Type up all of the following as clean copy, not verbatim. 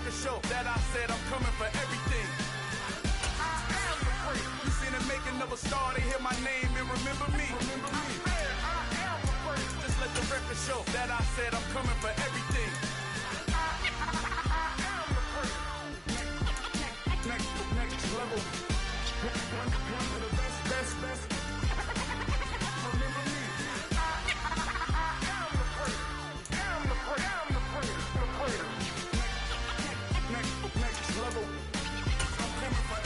record show that I said I'm coming for everything. I am the prince. You seen the making of a star, they hear my name and remember me. Remember me. I am the prince. Just let the record show that I said I'm coming for everything. I am the prince. Next level. One of the best. Remember me. I am the prince. I'm the prince. Next level. I'm coming for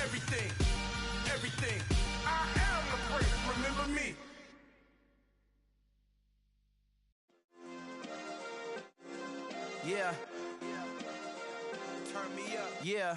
everything. Everything. I am the prince. Remember me. Yeah. Turn me up. Yeah.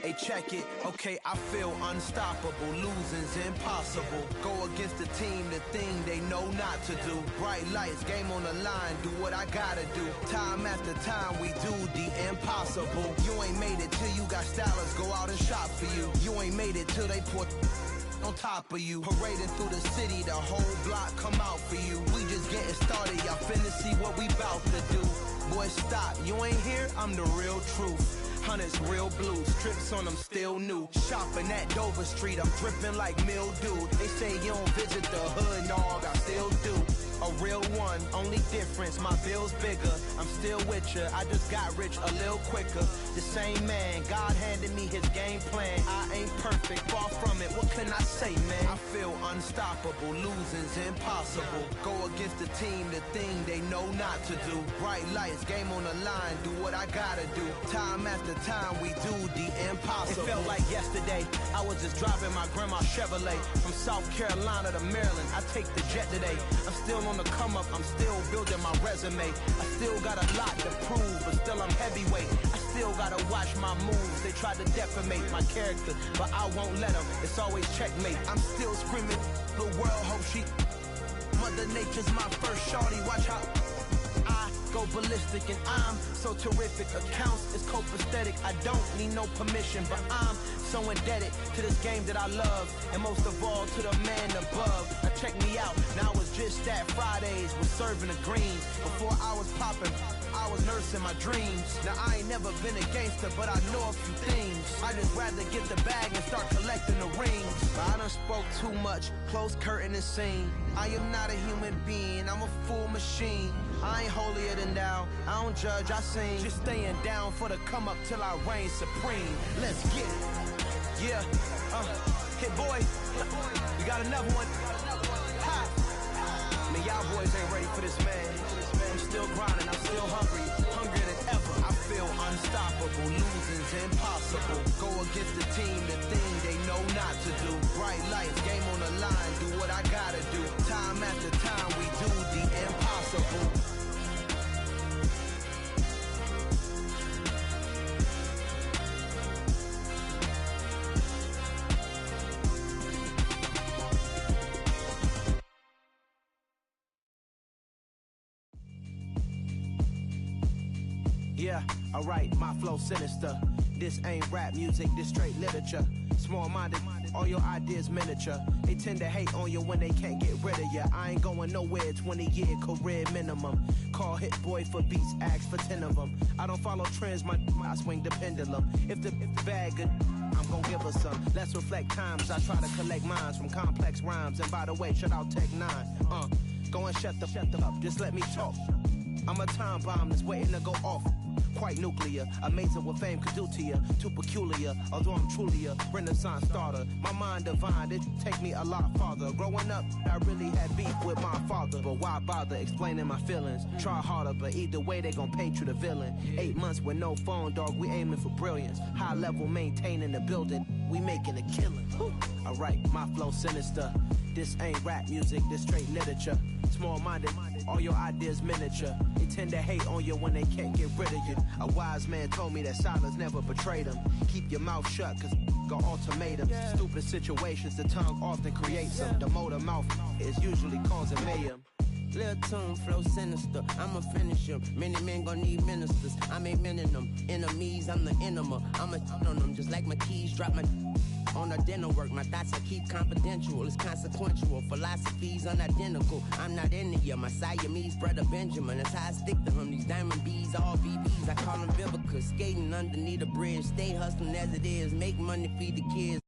Hey, check it. Okay, I feel unstoppable. Losing's impossible. Go against the team, the thing they know not to do. Bright lights, game on the line, do what I gotta do. Time after time, we do the impossible. You ain't made it till you got stylists go out and shop for you. You ain't made it till they put on top of you. Parading through the city, the whole block come out for you. We just getting started, y'all finna see what we bout to do. Boy, stop, you ain't here, I'm the real truth. Hundreds real blue, strips on them still new. Shopping at Dover Street, I'm dripping like mildew. They say you don't visit the hood, dog, I still do. A real one, only difference, my bill's bigger. I'm still with ya, I just got rich a little quicker. The same man, God handed me his game plan. I ain't perfect, far from it, what can I say, man? I feel unstoppable, losing's impossible. Go against the team, the thing they know not to do. Bright lights, game on the line, do what I gotta do. Time after time, we do the impossible. It felt like yesterday, I was just driving my grandma's Chevrolet. From South Carolina to Maryland, I take the jet today. I'm still on the come up, I'm still building my resume. I still got a lot to prove, but still I'm heavyweight. I still gotta watch my moves. They tried to defamate my character, but I won't let them. It's always checkmate. I'm still screaming, the world hope she. Mother Nature's my first shorty, watch how I go ballistic and I'm so terrific. Accounts is copacetic, I don't need no permission, but I'm so indebted to this game that I love, and most of all to the man above. Now check me out, now it's just that Fridays was serving the greens. Before I was popping, I was nursing my dreams. Now I ain't never been a gangster, but I know a few things. I just rather get the bag and start collecting the rings. But I done spoke too much, close curtain and scene. I am not a human being, I'm a full machine. I ain't holier than thou, I don't judge, I sing. Just staying down for the come up till I reign supreme. Let's get it. Yeah, Hit Boy, we got another one. Ha! Man, y'all boys ain't ready for this, man. I'm still grinding, I'm still hungry, hungrier than ever. I feel unstoppable, losing's impossible. Go against the team, the thing they know not to do. Bright lights, game on the line, do what I gotta do. Time after time, we do the impossible. Yeah, alright, my flow sinister. This ain't rap music, this straight literature. Small-minded, all your ideas miniature. They tend to hate on you when they can't get rid of you. I ain't going nowhere, 20-year career minimum. Call Hit Boy for beats, ask for 10 of them. I don't follow trends, I swing the pendulum. If the bag good, I'm gon' give her some. Let's reflect times, I try to collect minds from complex rhymes. And by the way, shout out Tech 9. Go and shut the up, just let me talk. I'm a time bomb that's waiting to go off. Quite nuclear, amazing what fame could do to you. Too peculiar, although I'm truly a renaissance starter. My mind divine, it take me a lot farther. Growing up, I really had beef with my father. But why bother explaining my feelings? Try harder, but either way they gon' paint you the villain. 8 months with no phone, dog, we aiming for brilliance. High level maintaining the building, we making a killing. Alright, my flow sinister. This ain't rap music, this straight literature. Small-minded, all your ideas miniature. They tend to hate on you when they can't get rid of you. A wise man told me that silence never betrayed them. Keep your mouth shut, cause got ultimatums. Stupid situations, the tongue often creates them. The motor mouth is usually causing mayhem. Lil' tune, flow sinister, I'ma finish him. Many men gon' need ministers, I'm amening them. Enemies, I'm the enema, I'ma on them. Just like my keys, drop my on a dinner work. My thoughts I keep confidential. It's consequential. Philosophies unidentical. I'm not India. My Siamese brother Benjamin. That's how I stick to him. These diamond bees, all BBs. I call them Vivica. Skating underneath a bridge. Stay hustling as it is. Make money, feed the kids.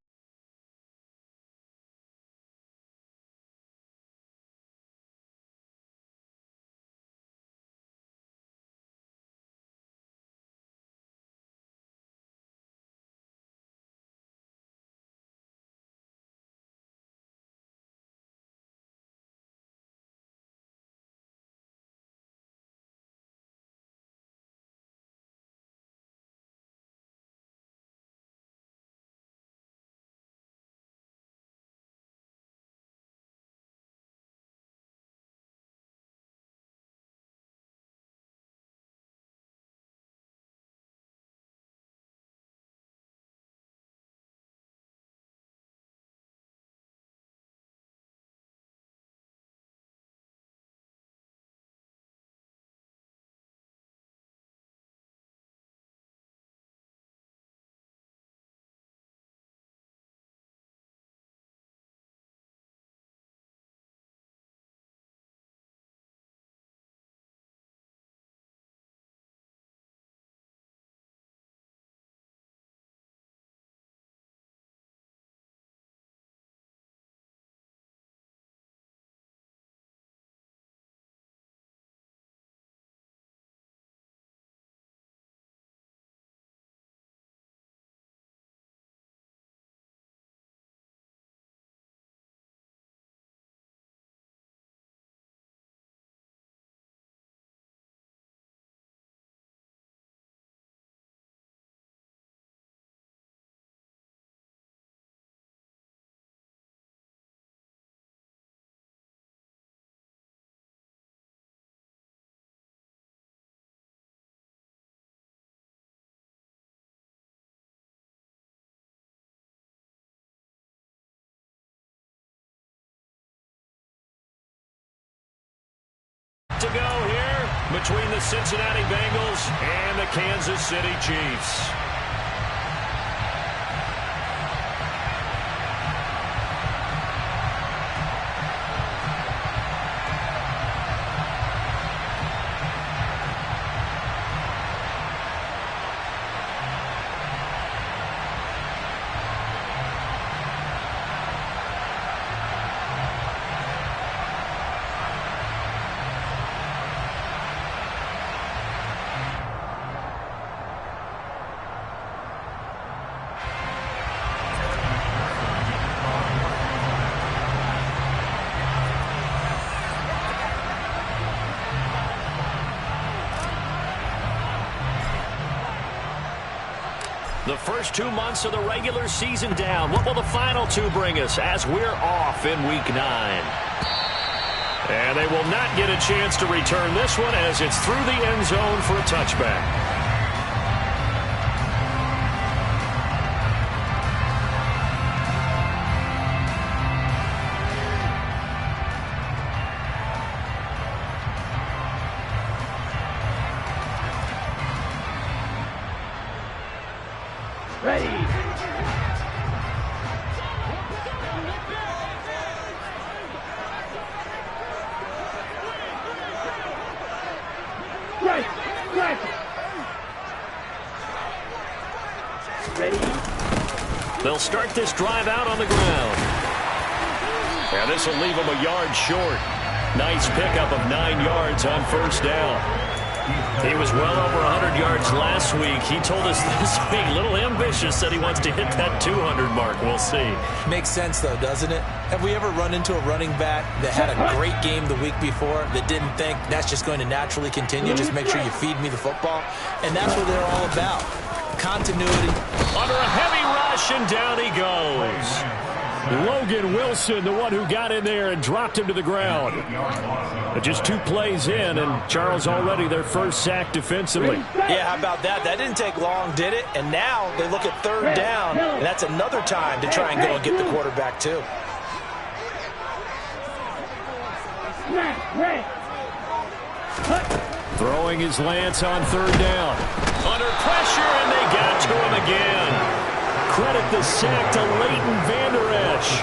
To go here between the Cincinnati Bengals and the Kansas City Chiefs. The first 2 months of the regular season down. What will the final 2 bring us as we're off in Week 9? And they will not get a chance to return this one as it's through the end zone for a touchback. They'll start this drive out on the ground. And this will leave them a yard short. Nice pickup of 9 yards on first down. He was well over 100 yards last week. He told us this week, a little ambitious, said he wants to hit that 200 mark. We'll see. Makes sense, though, doesn't it? Have we ever run into a running back that had a great game the week before that didn't think that's just going to naturally continue? Just make sure you feed me the football. And that's what they're all about. Continuity. Under a heavy rush, and down he goes. Logan Wilson, the one who got in there and dropped him to the ground. Just 2 plays in, and Charles already their first sack defensively. Yeah, how about that? That didn't take long, did it? And now they look at 3rd down, and that's another time to try and go and get the quarterback, too. Throwing his Lance on 3rd down. Under pressure, and they got to him again. credit the sack to Leighton Vander Esch.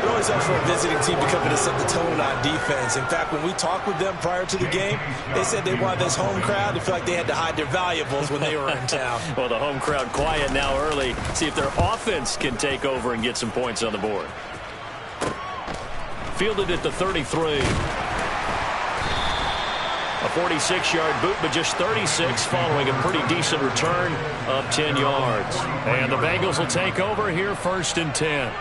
It always helps for a visiting team to come in and set the tone on defense. In fact, when we talked with them prior to the game, they said they wanted this home crowd to feel like they had to hide their valuables when they were in town. Well, the home crowd quiet now early. See if their offense can take over and get some points on the board. Fielded at the 33. A 46-yard boot, but just 36 following a pretty decent return of 10 yards. And the Bengals will take over here, 1st and 10.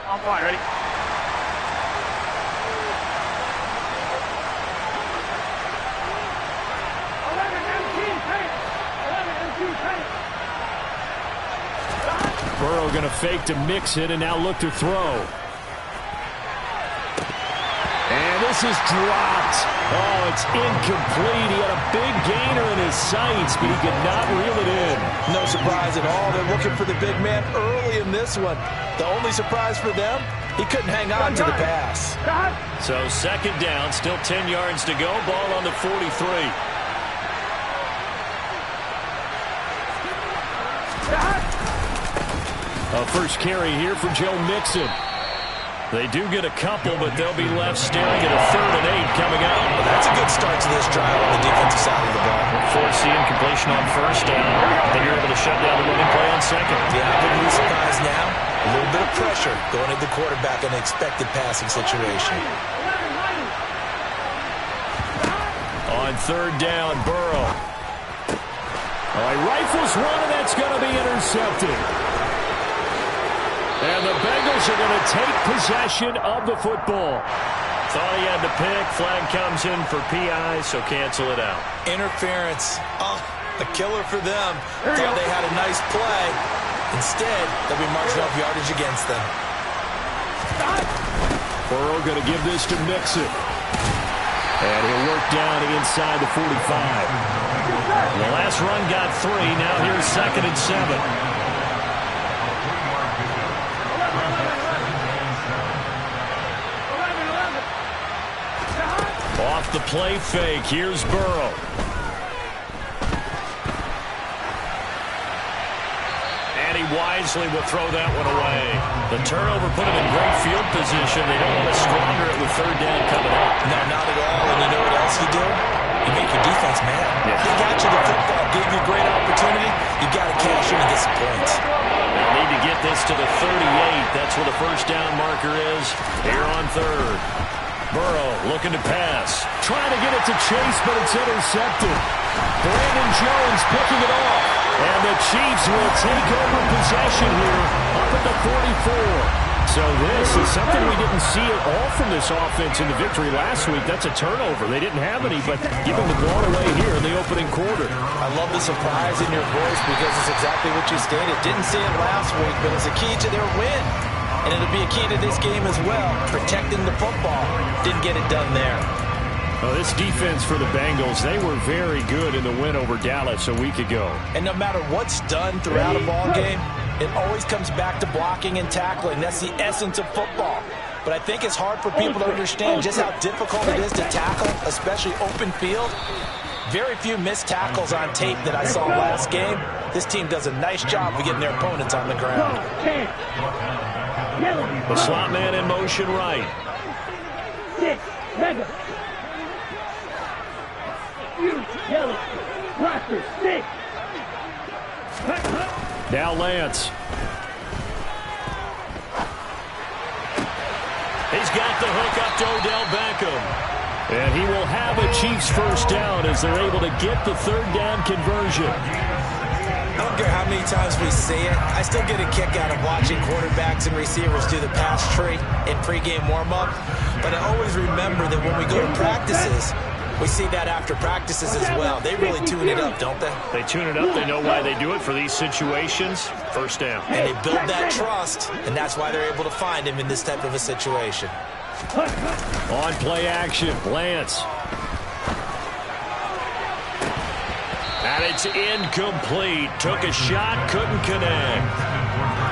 On point, ready? Burrow going to fake to mix it and now look to throw. And this is dropped. Oh, it's incomplete. He had a big gainer in his sights, but he could not reel it in. No surprise at all. They're looking for the big man early in this one. The only surprise for them, he couldn't hang on to the pass. So 2nd down, still 10 yards to go. Ball on the 43. A first carry here for Joe Mixon. They do get a couple, but they'll be left staring at a 3rd and 8 coming up. Well, that's a good start to this drive on the defensive side of the ball. Force the incompletion on 1st down. Then you're able to shut down the running play on 2nd. Yeah, I wouldn't be surprised now. A little bit of pressure going at the quarterback in an expected passing situation. On 3rd down, Burrow. All right, rifles one, and that's going to be intercepted. And the Bengals are going to take possession of the football. Thought he had the pick. Flag comes in for PI, so cancel it out. Interference. Oh, a killer for them. Thought they had a nice play. Instead, they'll be marching off yardage against them. Burrow going to give this to Mixon. And he'll work down inside the 45. The last run got 3. Now here's 2nd and 7. Off the play fake. Here's Burrow. And he wisely will throw that one away. The turnover put him in great field position. They don't want to squander it with 3rd down coming up. No, not at all. And you know what else you do? You make your defense mad. Yeah. They got you the football, gave you a great opportunity. You got to cash in and get some points. They'll need to get this to the 38. That's where the 1st down marker is. Here on 3rd. Burrow looking to pass. Trying to get it to Chase, but it's intercepted. Brandon Jones picking it off. And the Chiefs will take over possession here up at the 44. So this is something we didn't see at all from this offense in the victory last week. That's a turnover. They didn't have any, but giving the ball away here in the opening quarter. I love the surprise in your voice because it's exactly what you stated. Didn't see it last week, but it's a key to their win. And it'll be a key to this game as well, protecting the football. Didn't get it done there. Oh, this defense for the Bengals, they were very good in the win over Dallas a week ago. And no matter what's done throughout a ball game, it always comes back to blocking and tackling. That's the essence of football. But I think it's hard for people to understand just how difficult it is to tackle, especially open field. Very few missed tackles on tape that I saw last game. This team does a nice job of getting their opponents on the ground. The slot man in motion right. Now Lance. He's got the hook up to Odell Beckham. And he will have a Chiefs 1st down as they're able to get the 3rd down conversion. I don't care how many times we say it, I still get a kick out of watching quarterbacks and receivers do the pass tree in pregame warm-up. But I always remember that when we go to practices, we see that after practices as well. They really tune it up, don't they? They tune it up. They know why they do it for these situations. 1st down. And they build that trust, and that's why they're able to find him in this type of a situation. On play action, Lance. And it's incomplete. Took a shot, couldn't connect.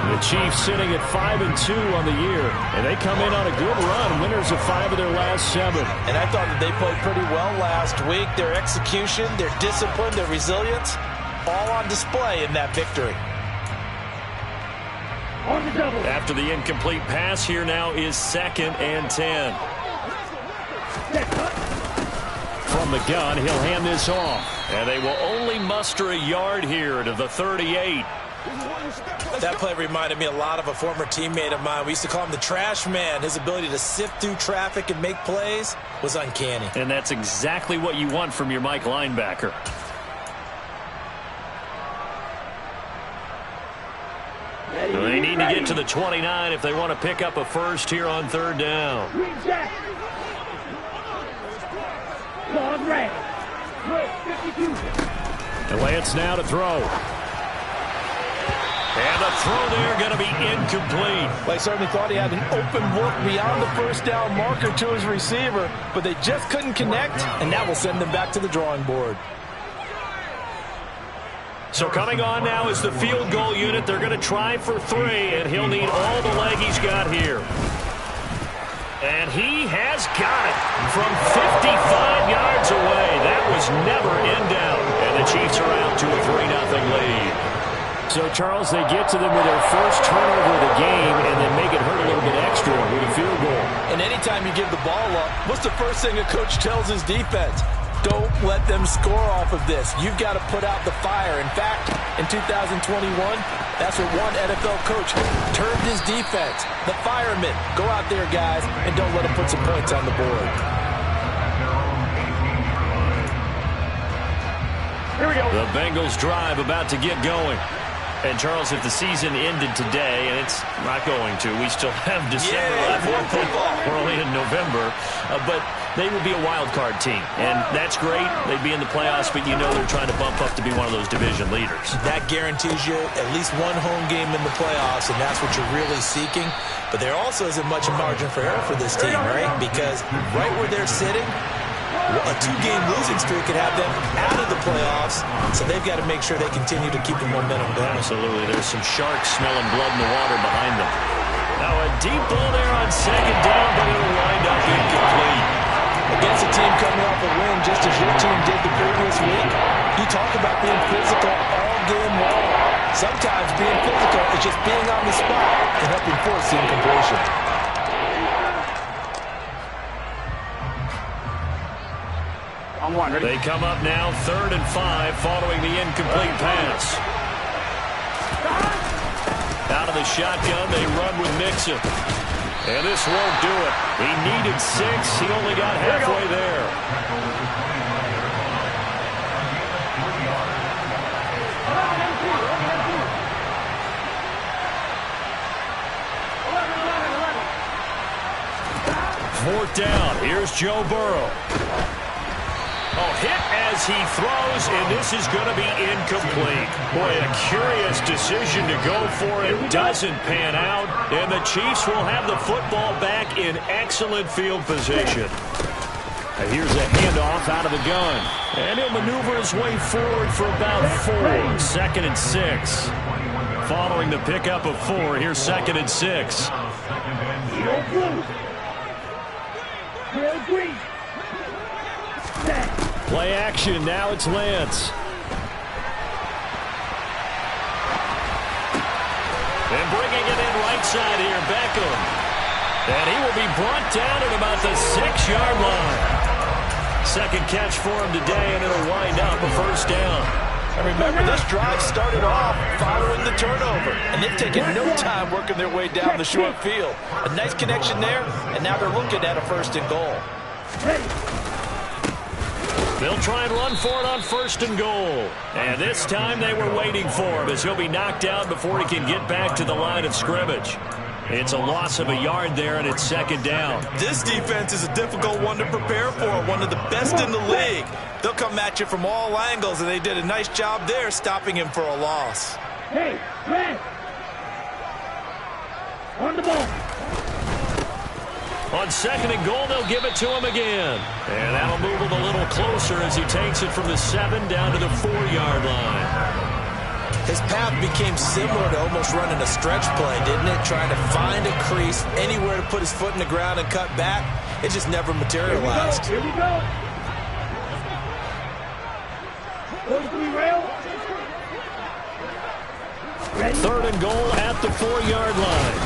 The Chiefs sitting at 5-2 on the year, and they come in on a good run, winners of 5 of their last 7. And I thought that they played pretty well last week. Their execution, their discipline, their resilience, all on display in that victory. After the incomplete pass, here now is 2nd and 10. From the gun, he'll hand this off. And they will only muster a yard here to the 38. That play reminded me a lot of a former teammate of mine. We used to call him the trash man. His ability to sift through traffic and make plays was uncanny. And that's exactly what you want from your Mike linebacker. They need to get to the 29 if they want to pick up a first here on 3rd down. And Lance now to throw. And the throw there going to be incomplete. Well, I certainly thought he had an open look beyond the first down marker to his receiver, but they just couldn't connect, and that will send them back to the drawing board. So coming on now is the field goal unit. They're going to try for 3, and he'll need all the leg he's got here. And he has got it from 55 yards away. That was never in doubt. And the Chiefs are out to a 3-0 lead. So, Charles, they get to them with their first turnover of the game and then make it hurt a little bit extra with a field goal. And anytime you give the ball up, what's the first thing a coach tells his defense? Don't let them score off of this. You've got to put out the fire. In fact, in 2021, that's what one NFL coach termed his defense. The firemen. Go out there, guys, and don't let them put some points on the board. Here we go. The Bengals drive about to get going. And, Charles, if the season ended today, and it's not going to, we still have December left. We're only in November. But they would be a wild card team. And that's great. They'd be in the playoffs, but you know they're trying to bump up to be one of those division leaders. That guarantees you at least one home game in the playoffs, and that's what you're really seeking. But there also isn't much margin for error for this team, right? Because right where they're sitting, a 2-game losing streak could have them out of the playoffs, so they've got to make sure they continue to keep the momentum going. Absolutely. There's some sharks smelling blood in the water behind them. Now a deep ball there on 2nd down, but it'll wind up incomplete. Against a team coming off a win, just as your team did the previous week, you talk about being physical all game long. Sometimes being physical is just being on the spot and helping force the incompletion. They come up now 3rd and 5 following the incomplete pass. Out of the shotgun, they run with Mixon. And this won't do it. He needed 6. He only got halfway there. Fourth down. Here's Joe Burrow. Hit as he throws, and this is going to be incomplete. Boy, a curious decision to go for it. Doesn't pan out, and the Chiefs will have the football back in excellent field position. Here's a handoff out of the gun, and he'll maneuver his way forward for about 4. 2nd and 6. Following the pickup of 4, here's 2nd and 6. Play action. Now it's Lance. And bringing it in right side here, Beckham. And he will be brought down at about the 6-yard line. Second catch for him today, and it'll wind up a first down. And remember, this drive started off following the turnover, and they've taken no time working their way down the short field. A nice connection there, and now they're looking at a 1st and goal. They'll try and run for it on 1st and goal. And this time they were waiting for him as he'll be knocked out before he can get back to the line of scrimmage. It's a loss of a yard there, and it's 2nd down. This defense is a difficult one to prepare for, one of the best in the league. They'll come at you from all angles, and they did a nice job there stopping him for a loss. Hey, Red! On the ball! On 2nd and goal, they'll give it to him again. And that'll move him a little closer as he takes it from the 7 down to the 4-yard line. His path became similar to almost running a stretch play, didn't it? Trying to find a crease, anywhere to put his foot in the ground and cut back. It just never materialized. Here we go. Goes to the rail. Third and goal at the 4-yard line.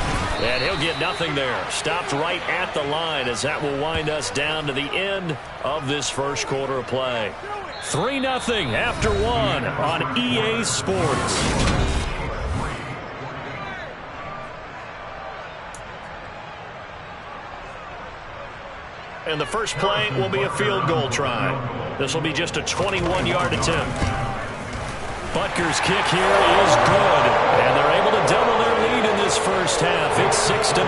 And he'll get nothing there. Stopped right at the line as that will wind us down to the end of this first quarter of play. 3-0 after 1 on EA Sports. And the first play will be a field goal try. This will be just a 21-yard attempt. Butker's kick here is good, and they're able to double their lead in this first half. It's 6-0.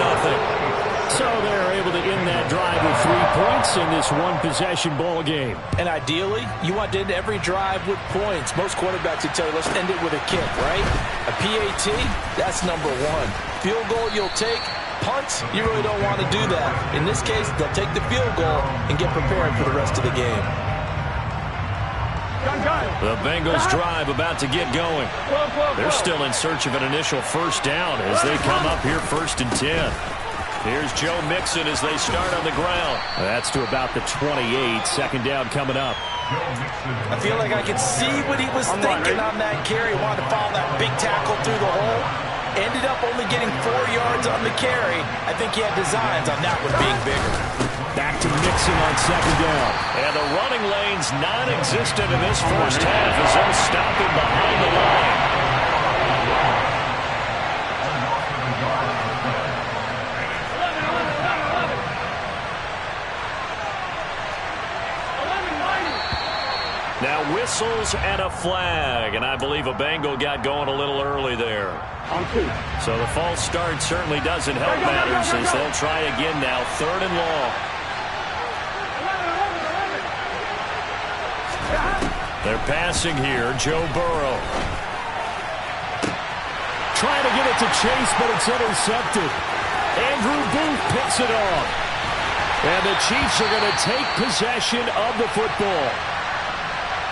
So they're able to end that drive with 3 points in this one-possession ball game. And ideally, you want to end every drive with points. Most quarterbacks would tell you, let's end it with a kick, right? A PAT, that's number 1. Field goal you'll take. Punts, you really don't want to do that. In this case, they'll take the field goal and get prepared for the rest of the game. The Bengals drive about to get going. They're still in search of an initial first down as they come up here 1st and 10. Here's Joe Mixon as they start on the ground. That's to about the 28. Second down coming up. I feel like I could see what he was thinking on that carry. Wanted to follow that big tackle through the hole. Ended up only getting 4 yards on the carry. I think he had designs on that one being bigger. Back to Mixon on second down. And the running lane's non-existent in this first half as they'll stop him behind the line. Now whistles and a flag, and I believe a Bengal got going a little early there. So the false start certainly doesn't help matters as they'll try again now, 3rd and long. They're passing here, Joe Burrow. Trying to get it to Chase, but it's intercepted. Andrew Booth picks it off. And the Chiefs are going to take possession of the football.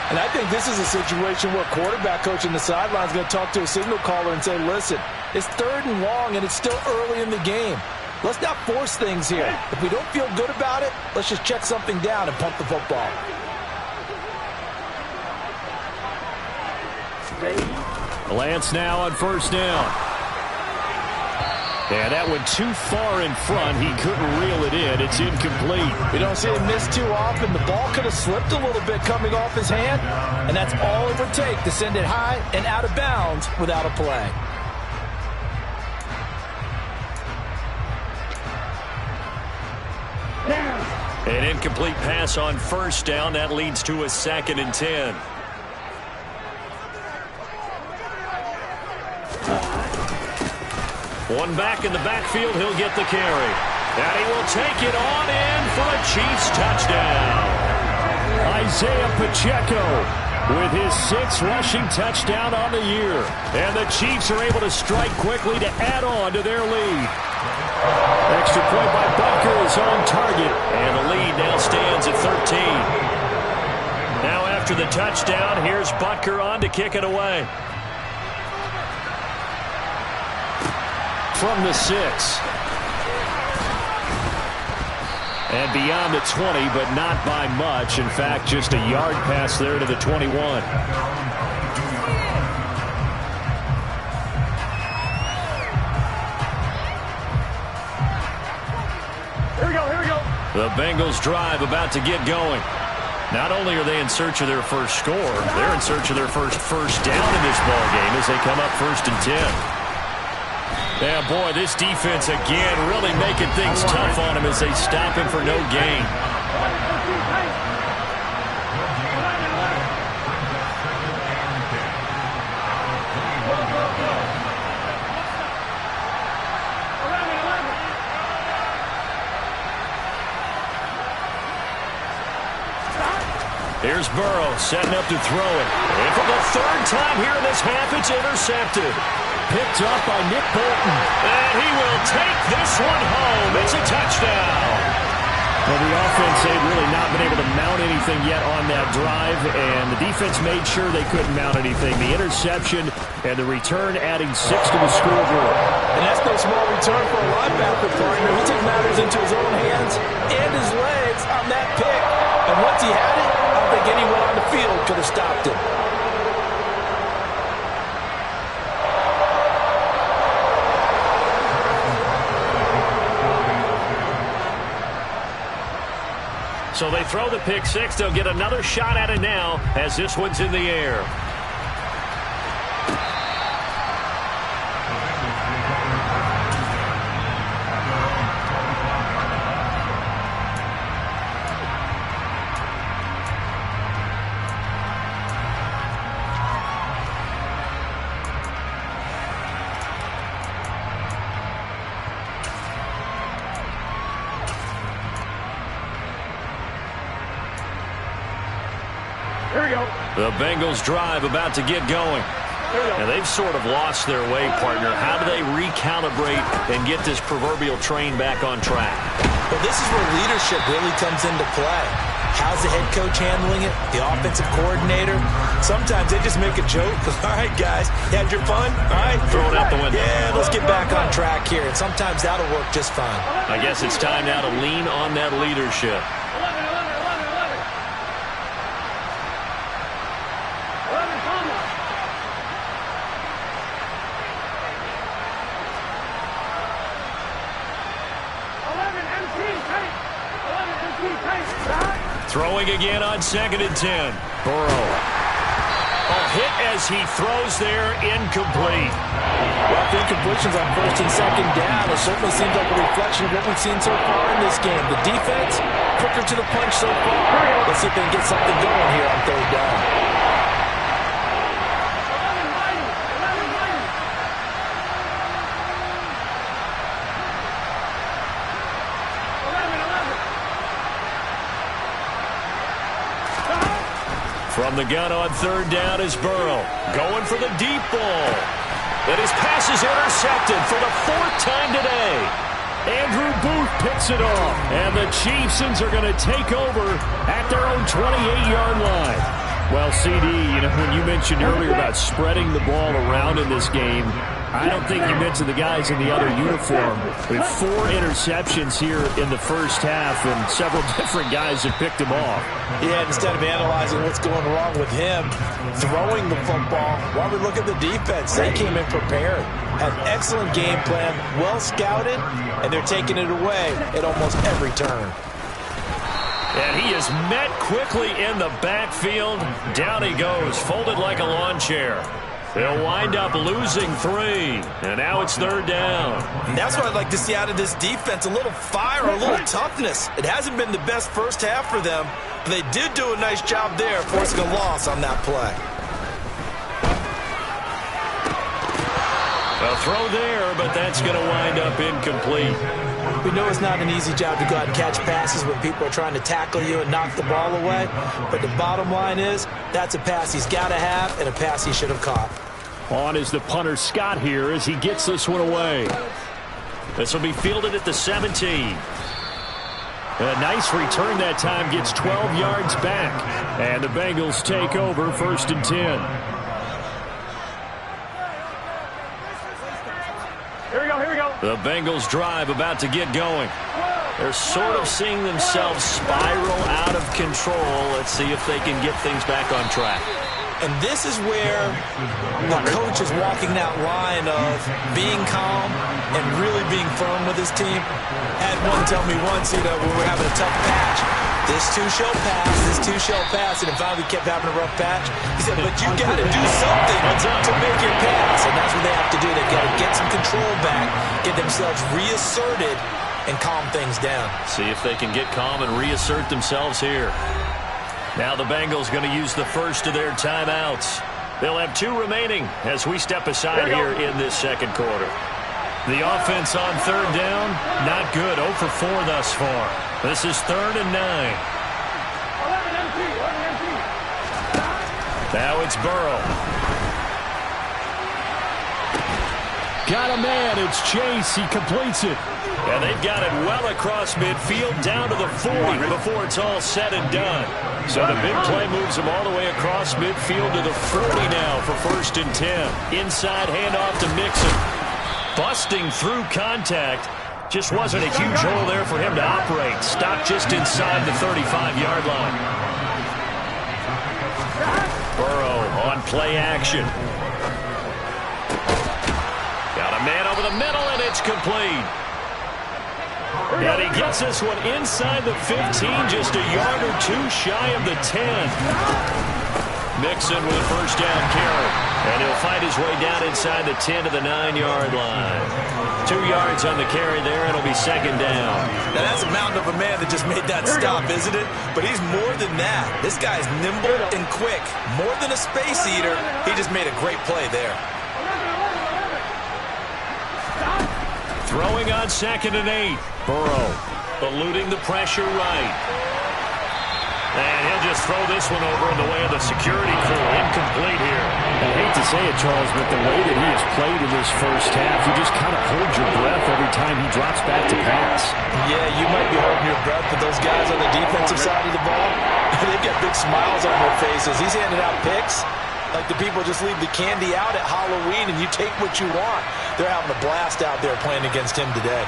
And I think this is a situation where quarterback coach in the sideline is going to talk to a signal caller and say, listen, it's 3rd and long and it's still early in the game. Let's not force things here. If we don't feel good about it, let's just check something down and pump the football. Lance now on first down. And that went too far in front. He couldn't reel it in. It's incomplete. We don't see him miss too often. The ball could have slipped a little bit coming off his hand, and that's all it would take to send it high and out of bounds without a play. An incomplete pass on first down. That leads to a 2nd and 10. One back in the backfield, he'll get the carry. And he will take it on in for a Chiefs touchdown. Isaiah Pacheco with his 6th rushing touchdown on the year. And the Chiefs are able to strike quickly to add on to their lead. Extra point by Butker is on target. And the lead now stands at 13. Now after the touchdown, here's Butker on to kick it away. From the 6. And beyond the 20, but not by much. In fact, just a yard pass there to the 21. Here we go. The Bengals drive about to get going. Not only are they in search of their first score, they're in search of their first down in this ball game as they come up 1st and 10. Yeah, boy, this defense again really making things tough on him as they stop him for no gain. Here's Burrow setting up to throw it. And for the 3rd time here in this half, it's intercepted. Picked up by Nick Bolton. And he will take this one home. It's a touchdown. Well, the offense, they've really not been able to mount anything yet on that drive, and the defense made sure they couldn't mount anything. The interception and the return adding 6 to the scoreboard. And that's no small return for a linebacker partner. He took matters into his own hands and his legs on that pick. And once he had it, I don't think anyone on the field could have stopped him. So they throw the pick six. They'll get another shot at it now as this one's in the air. The Bengals drive about to get going. Now they've sort of lost their way, partner. How do they recalibrate and get this proverbial train back on track? Well, this is where leadership really comes into play. How's the head coach handling it? The offensive coordinator? Sometimes they just make a joke. All right, guys, you had your fun? All right. Throw it out the window. Yeah, let's get back on track here. And sometimes that'll work just fine. I guess it's time now to lean on that leadership. Throwing again on 2nd and 10. Burrow. A hit as he throws there, incomplete. Well, the incompletions on 1st and 2nd down, it certainly seems like a reflection of what we've seen so far in this game. The defense, quicker to the punch so far. Let's see if they can get something going here on 3rd down. From the gun on 3rd down is Burrow. Going for the deep ball. And his pass is intercepted for the 4th time today. Andrew Booth picks it off. And the Chiefs are going to take over at their own 28-yard line. Well, CD, you know, when you mentioned earlier about spreading the ball around in this game, I don't think you mentioned the guys in the other uniform. With 4 interceptions here in the first half, and several different guys have picked him off. Yeah, instead of analyzing what's going wrong with him, throwing the football, while we look at the defense, they came in prepared. Had an excellent game plan, well scouted, and they're taking it away at almost every turn. And he is met quickly in the backfield. Down he goes, folded like a lawn chair. They'll wind up losing 3, and now it's 3rd down. And that's what I'd like to see out of this defense, a little fire, a little toughness. It hasn't been the best first half for them, but they did do a nice job there forcing a loss on that play. A throw there, but that's going to wind up incomplete. We know it's not an easy job to go out and catch passes when people are trying to tackle you and knock the ball away, but the bottom line is that's a pass he's got to have and a pass he should have caught. On is the punter Scott here as he gets this one away. This will be fielded at the 17. A nice return that time, gets 12 yards back. And the Bengals take over 1st and 10. Here we go. The Bengals drive about to get going. They're sort of seeing themselves spiral out of control. Let's see if they can get things back on track. And this is where the coach is walking that line of being calm and really being firm with his team. Had one tell me once, when we were having a tough patch, this too shall pass, and finally we kept having a rough patch. He said, but you got to do something to make it pass, and that's what they have to do. They've got to get some control back, get themselves reasserted, and calm things down. See if they can get calm and reassert themselves here. Now the Bengals going to use the first of their timeouts. They'll have 2 remaining as we step aside here in this 2nd quarter. The offense on 3rd down, not good. 0 for 4 thus far. This is 3rd and 9. Now it's Burrow. Got a man. It's Chase. He completes it. And they've got it well across midfield down to the 40 before it's all said and done. So the big play moves him all the way across midfield to the 40 now for 1st and 10. Inside handoff to Mixon. Busting through contact. Just wasn't a huge hole there for him to operate. Stopped just inside the 35-yard line. Burrow on play action. Got a man over the middle, and it's complete. And he gets this one inside the 15, just a yard or two shy of the 10. Mixon with a 1st down carry. And he'll fight his way down inside the 10 to the 9-yard line. 2 yards on the carry there, and it'll be 2nd down. Now that's a mountain of a man that just made that stop, isn't it? But he's more than that. This guy's nimble and quick. More than a space eater, he just made a great play there. Throwing on 2nd and 8. Burrow eluding the pressure right. And he'll just throw this one over in the way of the security crew. Incomplete here. I hate to say it, Charles, but the way that he has played in this first half, you just kind of hold your breath every time he drops back to pass. Yeah, you might be holding your breath, but those guys on the defensive side of the ball, they've got big smiles on their faces. He's handing out picks like the people just leave the candy out at Halloween and you take what you want. They're having a blast out there playing against him today.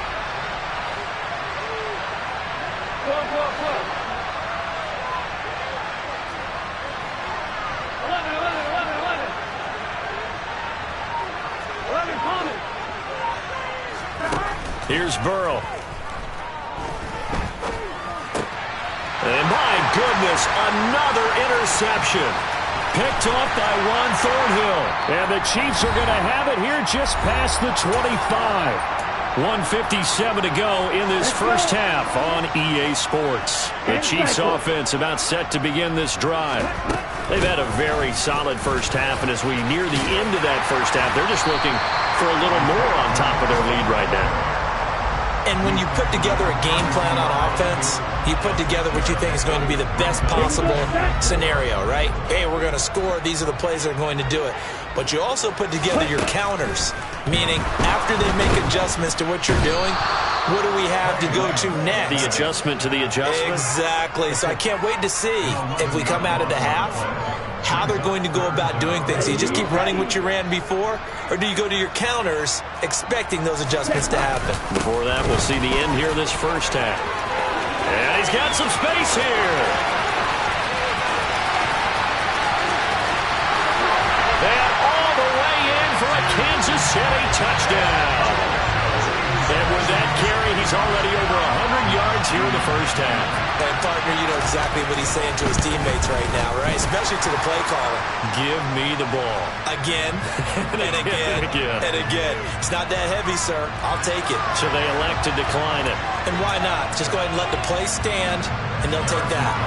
Here's Burrow. And my goodness, another interception. Picked off by Juan Thornhill. And the Chiefs are going to have it here just past the 25. 1:57 to go in this first half on EA Sports. The Chiefs offense about set to begin this drive. They've had a very solid first half, and as we near the end of that first half, they're just looking for a little more on top of their lead right now. And when you put together a game plan on offense, you put together what you think is going to be the best possible scenario, right? Hey, we're going to score. These are the plays that are going to do it. But you also put together your counters, meaning after they make adjustments to what you're doing, what do we have to go to next? The adjustment to the adjustment? Exactly. So I can't wait to see if we come out of the half, how they're going to go about doing things. Do you just keep running what you ran before, or do you go to your counters expecting those adjustments to happen? Before that, we'll see the end here this first half. And he's got some space here. And all the way in for a Kansas City touchdown. And with that carry, he's already over 100 yards here in the first half. And, partner, you know exactly what he's saying to his teammates right now, right? Especially to the play caller. Give me the ball. Again, and again, and again. It's not that heavy, sir. I'll take it. So they elect to decline it. And why not? Just go ahead and let the play stand, and they'll take that.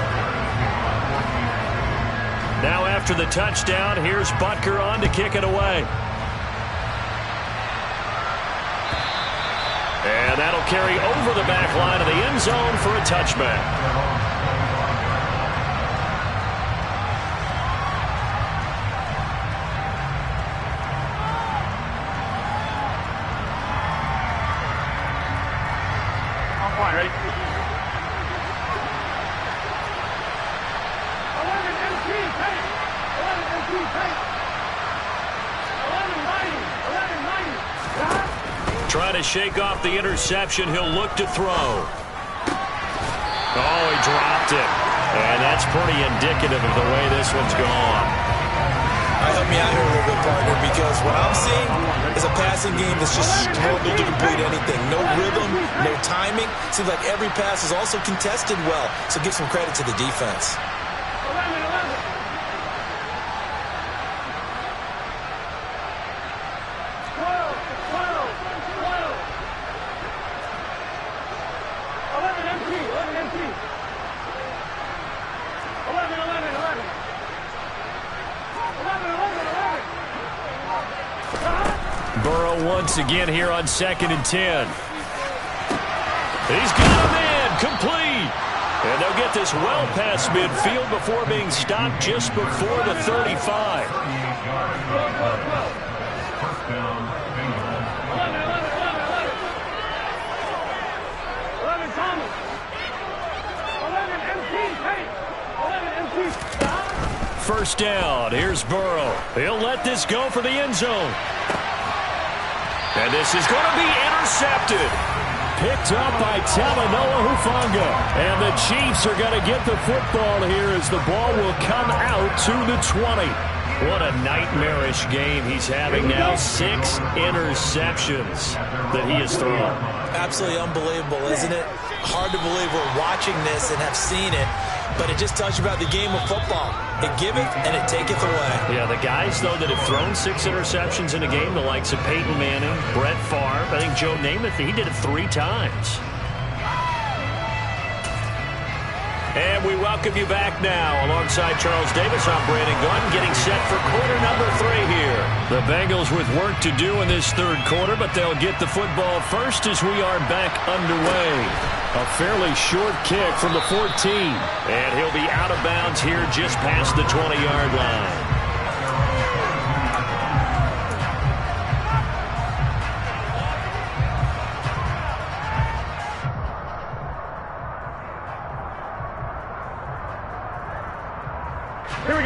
Now after the touchdown, here's Butker on to kick it away. And that'll carry over the back line of the end zone for a touchback. On point, ready? 11 MT, take! 11 MT, take! 11 90! Trying to shake off the interception. He'll look to throw. Oh, he dropped it. And that's pretty indicative of the way this one's gone. Help me out here a little bit, partner, because what I'm seeing is a passing game that's just struggled to complete anything. No rhythm, no timing. Seems like every pass is also contested well. So give some credit to the defense. 11. Burrow once again here on 2nd and 10. He's got him in, complete. And they'll get this well past midfield before being stopped just before the 35. First down. Here's Burrow. He'll let this go for the end zone. And this is going to be intercepted. Picked up by Talanoa Hufanga. And the Chiefs are going to get the football here as the ball will come out to the 20. What a nightmarish game he's having now. 6 interceptions that he has thrown. Absolutely unbelievable, isn't it? Hard to believe we're watching this and have seen it, but it just tells you about the game of football. It giveth and it taketh away. Yeah, the guys, though, that have thrown 6 interceptions in a game, the likes of Peyton Manning, Brett Favre, I think Joe Namath, he did it 3 times. And we welcome you back now. Alongside Charles Davis, I'm Brandon Gunn, getting set for quarter number 3 here. The Bengals with work to do in this third quarter, but they'll get the football first as we are back underway. A fairly short kick from the 14. And he'll be out of bounds here just past the 20-yard line.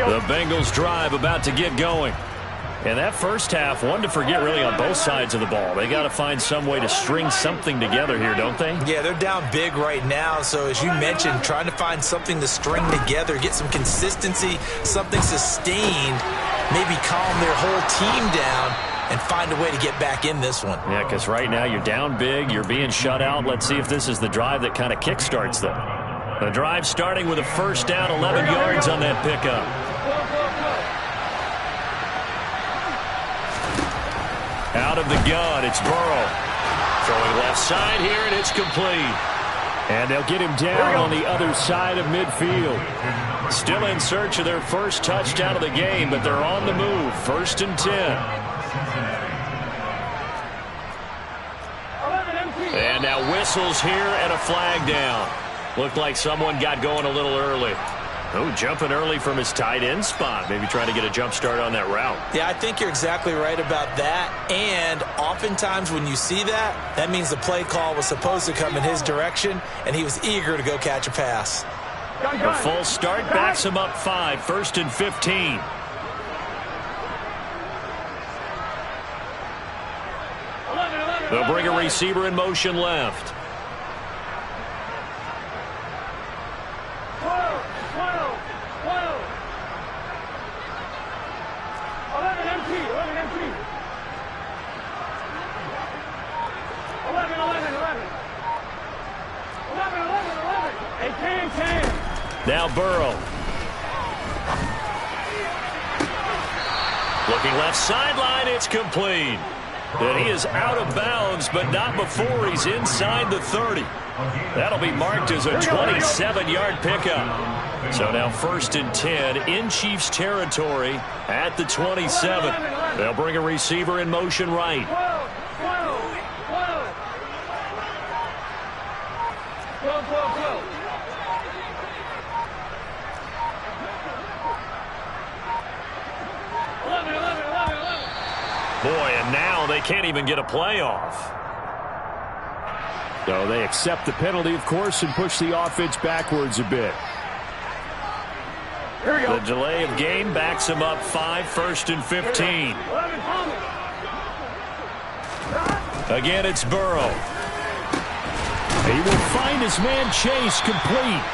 The Bengals drive about to get going. And that first half, one to forget really on both sides of the ball. They got to find some way to string something together here, don't they? Yeah, they're down big right now. So as you mentioned, trying to find something to string together, get some consistency, something sustained, maybe calm their whole team down and find a way to get back in this one. Yeah, because right now you're down big, you're being shut out. Let's see if this is the drive that kind of kickstarts them. The drive starting with a first down, 11 yards on that pickup. Out of the gun, it's Burrow. Throwing left side here, and it's complete. And they'll get him down on the other side of midfield. Still in search of their first touchdown of the game, but they're on the move. 1st and 10. And now whistles here and a flag down. Looked like someone got going a little early. Oh, jumping early from his tight end spot. Maybe trying to get a jump start on that route. Yeah, I think you're exactly right about that. And oftentimes when you see that, that means the play call was supposed to come in his direction, and he was eager to go catch a pass. A full start backs him up 5, 1st and 15. They'll bring a receiver in motion left. Now Burrow. Looking left sideline, it's complete. And he is out of bounds, but not before he's inside the 30. That'll be marked as a 27-yard pickup. So now 1st and 10 in Chiefs territory at the 27. They'll bring a receiver in motion right. Boy, and now they can't even get a playoff. So they accept the penalty, of course, and push the offense backwards a bit. The delay of game backs him up 5, 1st and 15. Again, it's Burrow. He will find his man Chase complete.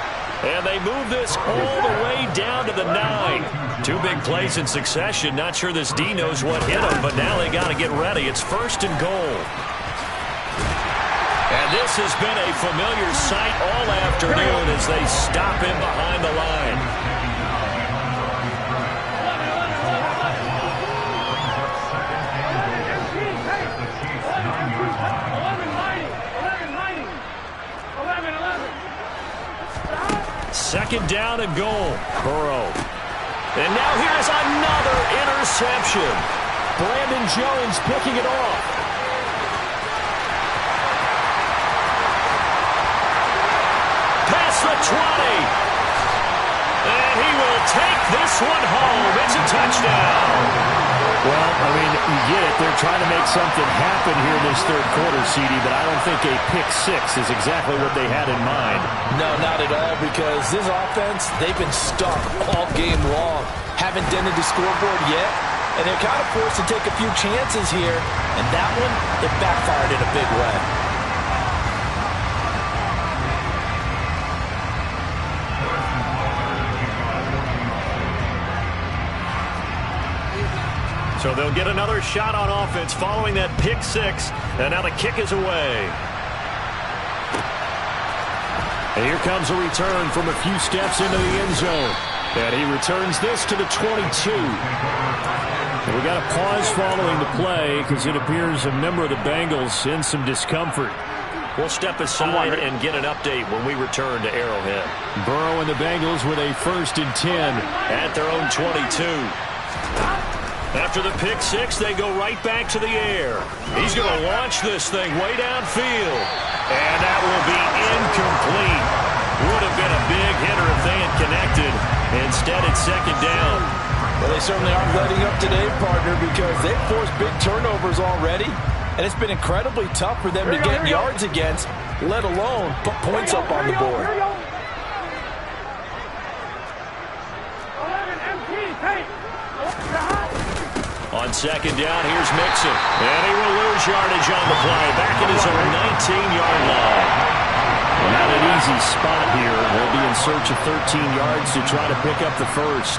And they move this all the way down to the 9. 2 big plays in succession. Not sure this D knows what hit him, but now they got to get ready. It's 1st and goal. And this has been a familiar sight all afternoon as they stop him behind the line. Second down and goal. Burrow. And now here's another interception. Brandon Jones picking it off. Past the 20. And he will take this one home. It's a touchdown. Well, I mean, you get it. They're trying to make something happen here in this third quarter, CD, but I don't think a pick six is exactly what they had in mind. No, not at all, because this offense, they've been stuck all game long. Haven't dented the scoreboard yet, and they're kind of forced to take a few chances here, and that one, it backfired in a big way. So they'll get another shot on offense following that pick six. And now the kick is away. And here comes a return from a few steps into the end zone. And he returns this to the 22. And we got a pause following the play because it appears a member of the Bengals in some discomfort. We'll step aside and get an update when we return to Arrowhead. Burrow and the Bengals with a 1st and 10. At their own 22. After the pick six, they go right back to the air. He's going to launch this thing way downfield. And that will be incomplete. Would have been a big hitter if they had connected. Instead, it's 2nd down. Well, they certainly aren't letting up today, partner, because they've forced big turnovers already. And it's been incredibly tough for them to get yards against, let alone put points up on the board. On 2nd down, here's Mixon. And he will lose yardage on the play. Back at his own 19-yard line. Not an easy spot here. They'll be in search of 13 yards to try to pick up the first.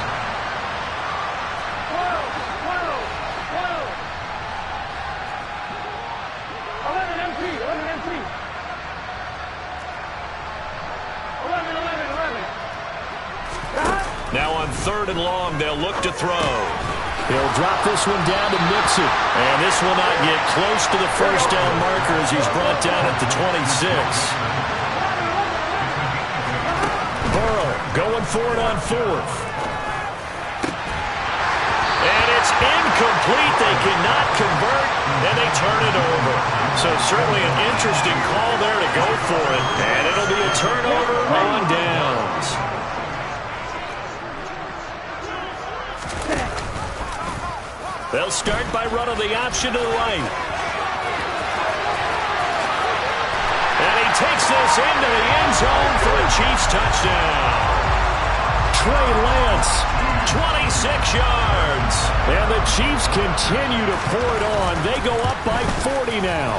Now on 3rd and long, they'll look to throw. He'll drop this one down to Mixon. And this will not get close to the 1st down marker as he's brought down at the 26. Burrow going for it on 4th. And it's incomplete. They cannot convert, and they turn it over. So certainly an interesting call there to go for it. And it'll be a turnover on downs. They'll start by running the option to the right. And he takes this into the end zone for a Chiefs touchdown. Trey Lance, 26 yards. And the Chiefs continue to pour it on. They go up by 40 now.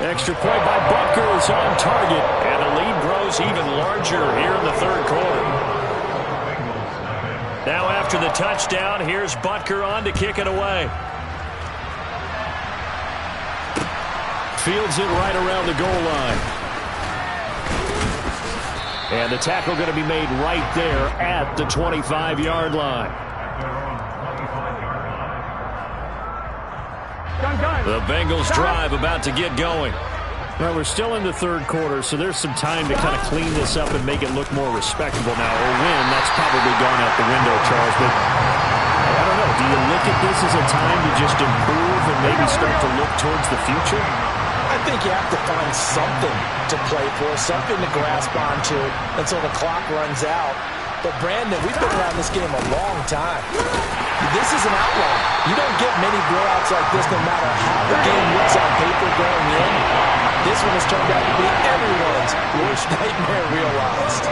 Extra point by Butker is on target. And the lead grows even larger here in the 3rd quarter. Now after the touchdown, here's Butker on to kick it away. Fields it right around the goal line. And the tackle going to be made right there at the 25-yard line. The Bengals drive about to get going. Well, we're still in the 3rd quarter, so there's some time to kind of clean this up and make it look more respectable now. Or win, that's probably gone out the window, Charles. But I don't know. Do you look at this as a time to just improve and maybe start to look towards the future? I think you have to find something to play for, something to grasp onto until the clock runs out. But, Brandon, we've been around this game a long time. This is an outlier. You don't get many blowouts like this no matter how the game looks on paper going in. This one has turned out to be everyone's worst nightmare realized.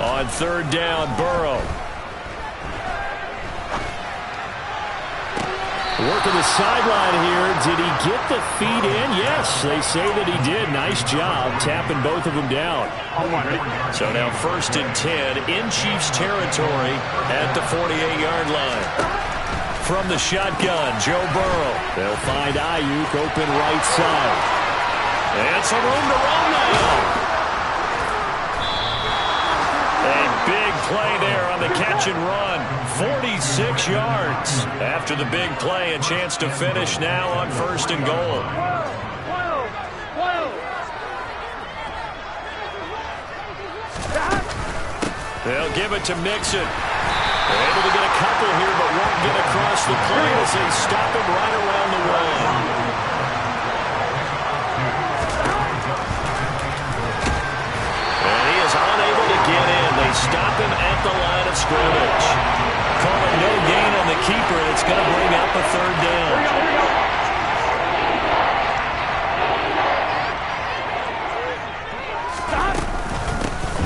On 3rd down, Burrow. Working the sideline here. Did he get the feet in? Yes, they say that he did. Nice job tapping both of them down. So now 1st and 10 in Chiefs territory at the 48-yard line. From the shotgun, Joe Burrow. They'll find Ayuk open right side. And some room to run now. A big play there on the catch and run. 46 yards. After the big play, a chance to finish now on 1st and goal. They'll give it to Mixon. Able to get a couple here, but won't get across the plane as they stop him right around the one. Unable to get in. They stop him at the line of scrimmage. Calling no gain on the keeper, and it's going to bring up a third down.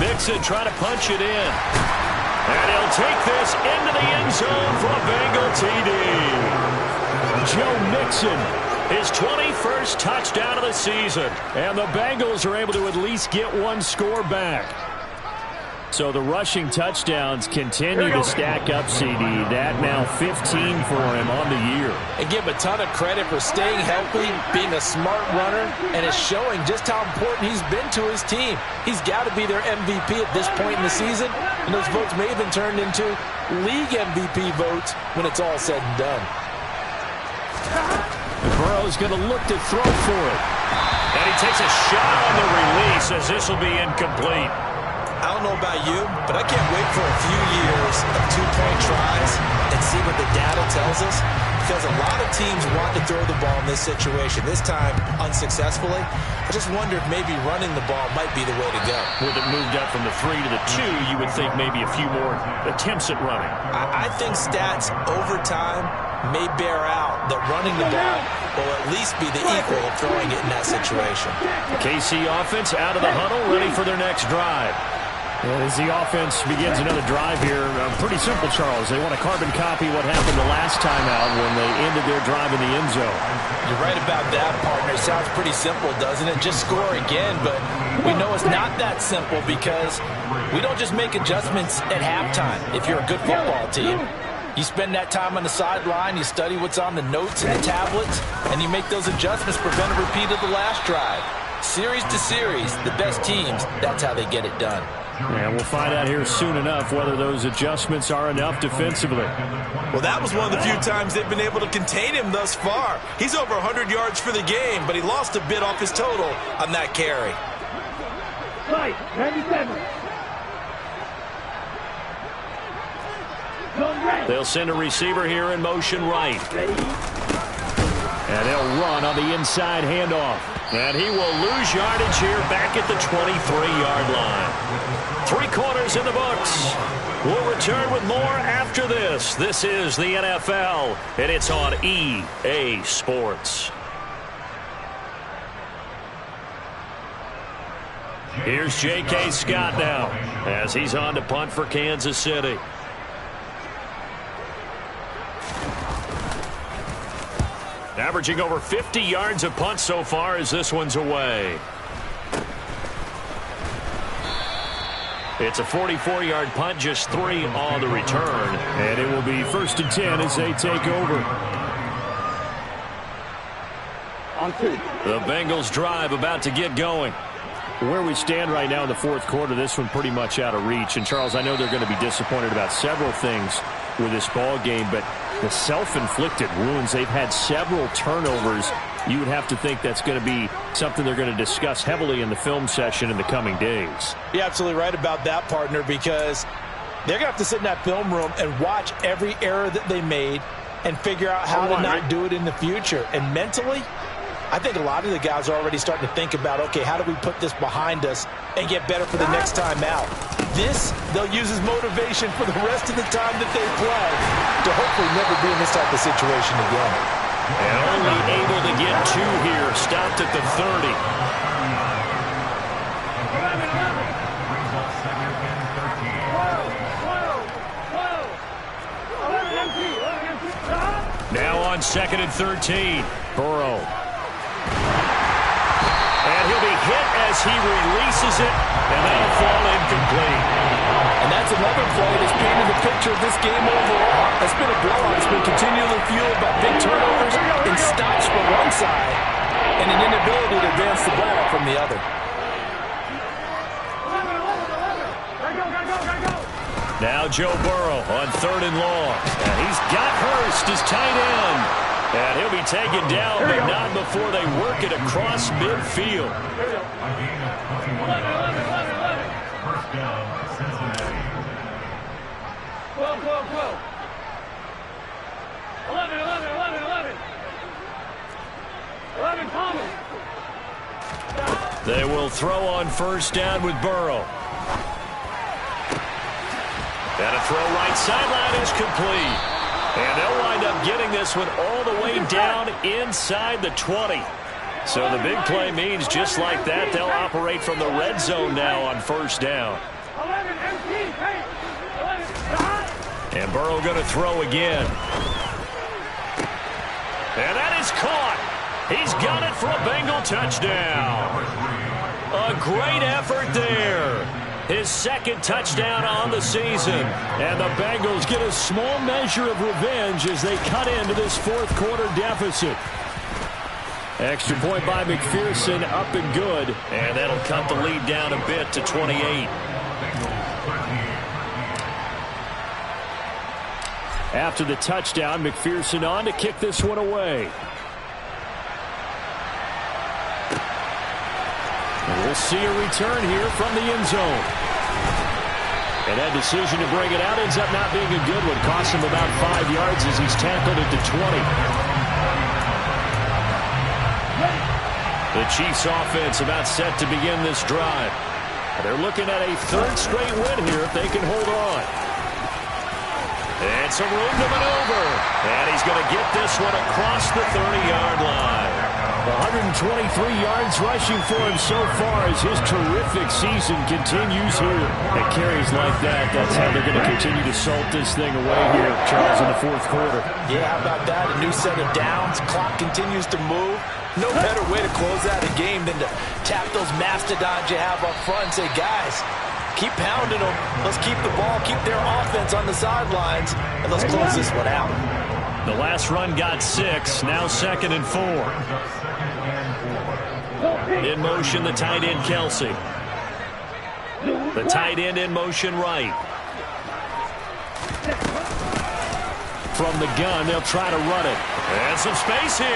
Mixon trying to punch it in. And he'll take this into the end zone for a Bengal TD. Joe Mixon, his 21st touchdown of the season. And the Bengals are able to at least get one score back. So the rushing touchdowns continue to stack up, CD. That now 15 for him on the year. And give him a ton of credit for staying healthy, being a smart runner, and it's showing just how important he's been to his team. He's got to be their MVP at this point in the season, and those votes may have been turned into league MVP votes when it's all said and done. Burrow's going to look to throw for it. And he takes a shot on the release as this will be incomplete. I don't know about you, but I can't wait for a few years of two-point tries and see what the data tells us, because a lot of teams want to throw the ball in this situation, this time unsuccessfully. I just wonder if maybe running the ball might be the way to go. With it moved up from the 3 to the 2, you would think maybe a few more attempts at running. I think stats over time may bear out that running the ball will at least be the equal of throwing it in that situation. KC offense out of the huddle, ready for their next drive. As the offense begins another drive here, pretty simple, Charles. They want to carbon copy what happened the last time out when they ended their drive in the end zone. You're right about that, partner. Sounds pretty simple, doesn't it? Just score again, but we know it's not that simple because we don't just make adjustments at halftime if you're a good football team. You spend that time on the sideline, you study what's on the notes and the tablets, and you make those adjustments, prevent a repeat of the last drive. Series to series, the best teams, that's how they get it done. And we'll find out here soon enough whether those adjustments are enough defensively. Well, that was one of the few times they've been able to contain him thus far. He's over 100 yards for the game, but he lost a bit off his total on that carry. Right, 97. They'll send a receiver here in motion right. And they'll run on the inside handoff. And he will lose yardage here back at the 23-yard line. 3 quarters in the books. We'll return with more after this. This is the NFL, and it's on EA Sports. Here's J.K. Scott now as he's on to punt for Kansas City. Averaging over 50 yards a punt so far as this one's away. It's a 44-yard punt, just 3 on the return. And it will be 1st and 10 as they take over. On 2. The Bengals drive about to get going. Where we stand right now in the 4th quarter, this one pretty much out of reach. And, Charles, I know they're going to be disappointed about several things with this ball game, but the self-inflicted wounds, they've had several turnovers. You would have to think that's going to be something they're going to discuss heavily in the film session in the coming days. You're absolutely right about that, partner, because they're going to have to sit in that film room and watch every error that they made and figure out how to not do it in the future. And mentally, I think a lot of the guys are already starting to think about, okay, how do we put this behind us and get better for the next time out? This, they'll use as motivation for the rest of the time that they play to hopefully never be in this type of situation again. And only able to get 2 here, stopped at the 30. Now on 2nd and 13, Burrow. And he'll be hit as he releases it, and that'll fall incomplete. And that's another play that's painted the picture of this game overall. It's been a blowout. It's been continually fueled by big turnovers and stops from one side and an inability to advance the ball from the other. Now Joe Burrow on 3rd and long. And he's got Hurst as tight end. And he'll be taken down, but not before they work it across midfield. Go. 11, Thomas. They will throw on first down with Burrow. And a throw right sideline is complete. And they'll wind up getting this one all the way down inside the 20. So the big play means just like that, they'll operate from the red zone now on first down. 11, MT, hey. 11, And Burrow going to throw again. And that is caught. He's got it for a Bengal touchdown. A great effort there. His second touchdown on the season. And the Bengals get a small measure of revenge as they cut into this fourth quarter deficit. Extra point by McPherson, up and good. And that'll cut the lead down a bit to 28. After the touchdown, McPherson on to kick this one away. We'll see a return here from the end zone. And that decision to bring it out ends up not being a good one. Cost him about 5 yards as he's tackled it to 20. The Chiefs offense about set to begin this drive. They're looking at a third straight win here if they can hold on. And some room to maneuver. And he's going to get this one across the 30-yard line. 123 yards rushing for him so far as his terrific season continues here. At carries like that, that's how they're going to continue to salt this thing away here, Charles, in the fourth quarter. Yeah, how about that? A new set of downs. Clock continues to move. No better way to close out a game than to tap those mastodons you have up front and say, guys, keep pounding them. Let's keep the ball, keep their offense on the sidelines, and let's close this one out. The last run got 6, now 2nd and 4. In motion, the tight end, Kelsey. The tight end in motion right. From the gun, they'll try to run it. And some space here.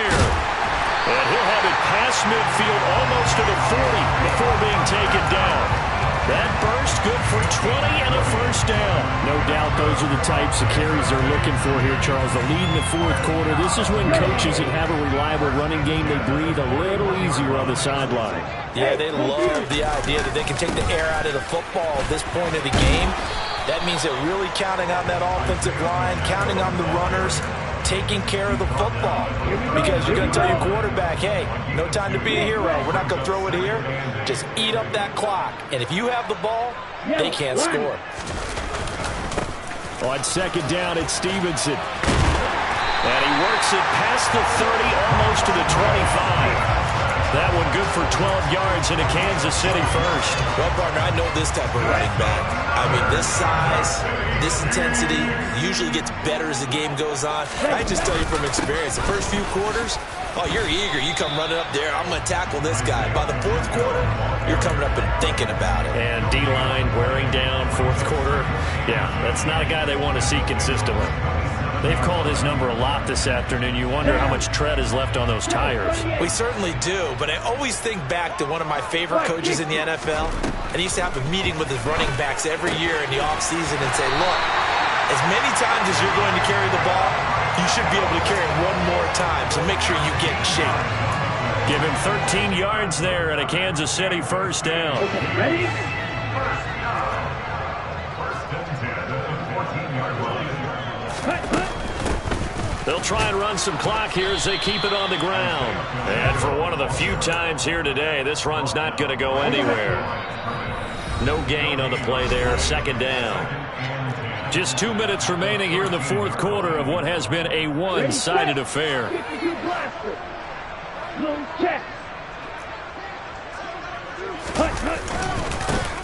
And he'll have it past midfield almost to the 40 before being taken down. That burst good for 20 and a first down. No doubt those are the types of carries they're looking for here, Charles. The lead in the fourth quarter. This is when coaches that have a reliable running game, they breathe a little easier on the sideline. Yeah, they love the idea that they can take the air out of the football at this point of the game. That means they're really counting on that offensive line, counting on the runners, taking care of the football. Because you're going to tell your quarterback, hey, no time to be a hero. We're not going to throw it here. Just eat up that clock. And if you have the ball, they can't score. On second down, it's Stevenson. And he works it past the 30, almost to the 25. That one good for 12 yards into Kansas City first. Well, partner, I know this type of running back. I mean, this size, this intensity usually gets better as the game goes on. I just tell you from experience, the first few quarters, oh, you're eager. You come running up there. I'm going to tackle this guy. By the fourth quarter, you're coming up and thinking about it. And D-line wearing down fourth quarter. Yeah, that's not a guy they want to see consistently. They've called his number a lot this afternoon. You wonder how much tread is left on those tires. We certainly do, but I always think back to one of my favorite coaches in the NFL, and he used to have a meeting with his running backs every year in the offseason and say, look, as many times as you're going to carry the ball, you should be able to carry it one more time, so make sure you get in shape. Give him 13 yards there at a Kansas City first down. Okay, ready? They'll try and run some clock here as they keep it on the ground. And for one of the few times here today, this run's not going to go anywhere. No gain on the play there, second down. Just 2 minutes remaining here in the fourth quarter of what has been a one-sided affair.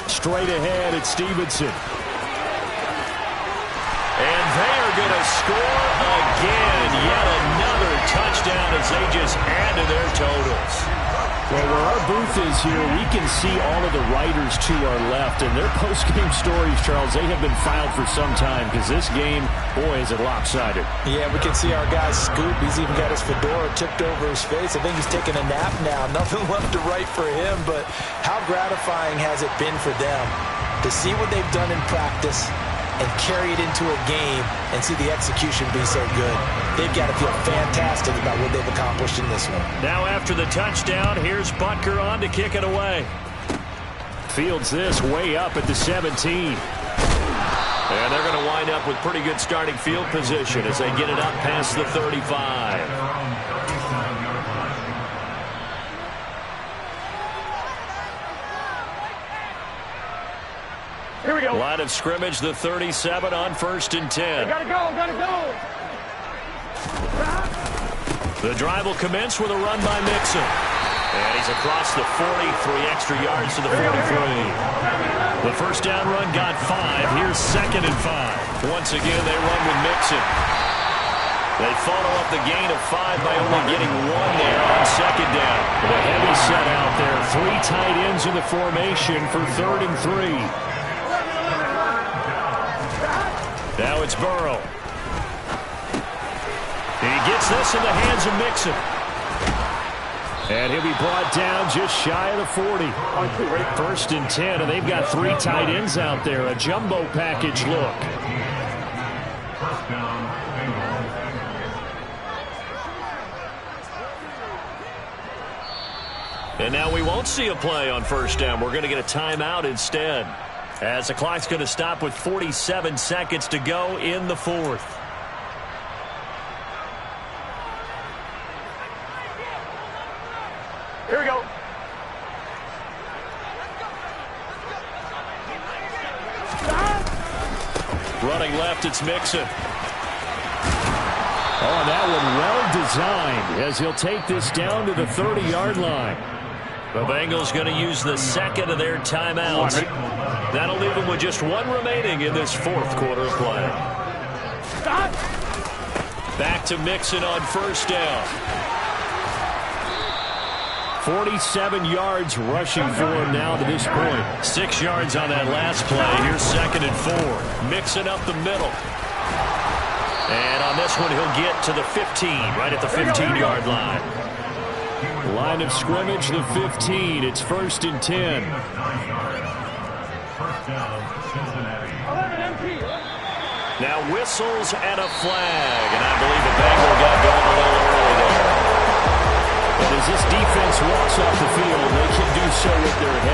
Straight ahead, it's Stevenson. And they are going to score again. Yet another touchdown as they just add to their totals. Well, where our booth is here, we can see all of the writers to our left. And their post-game stories, Charles, they have been filed for some time because this game, boy, is it lopsided. Yeah, we can see our guy Scoop. He's even got his fedora tipped over his face. I think he's taking a nap now. Nothing left to write for him, but how gratifying has it been for them to see what they've done in practice, and carry it into a game and see the execution be so good. They've got to feel fantastic about what they've accomplished in this one. Now after the touchdown, here's Butker on to kick it away. Fields this way up at the 17. And they're going to wind up with pretty good starting field position as they get it up past the 35. Here we go. Line of scrimmage, the 37 on 1st and 10. Gotta go. The drive will commence with a run by Mixon. And he's across the 40, 3 extra yards to the 43. The first down run got 5. Here's 2nd and 5. Once again, they run with Mixon. They follow up the gain of 5 by only getting 1 there on 2nd down. The heavy set out there. 3 tight ends in the formation for 3rd and 3. Now it's Burrow. He gets this in the hands of Mixon. And he'll be brought down just shy of the 40. 1st and 10, and they've got 3 tight ends out there. A jumbo package look. And now we won't see a play on 1st down. We're going to get a timeout instead, as the clock's going to stop with 47 seconds to go in the 4th. Here we go. Running left, it's Mixon. Oh, that one well designed as he'll take this down to the 30-yard line. The Bengals going to use the 2nd of their timeouts. That'll leave them with just 1 remaining in this 4th quarter of play. Back to Mixon on 1st down. 47 yards rushing for him now to this point. 6 yards on that last play. Here's 2nd and 4. Mixon up the middle. And on this one, he'll get to the 15, right at the 15-yard line. Line of scrimmage, the 15. It's 1st and 10. Now whistles and a flag. And I believe the Bengals got going a little early there. But as this defense walks off the field, they can do so with their heads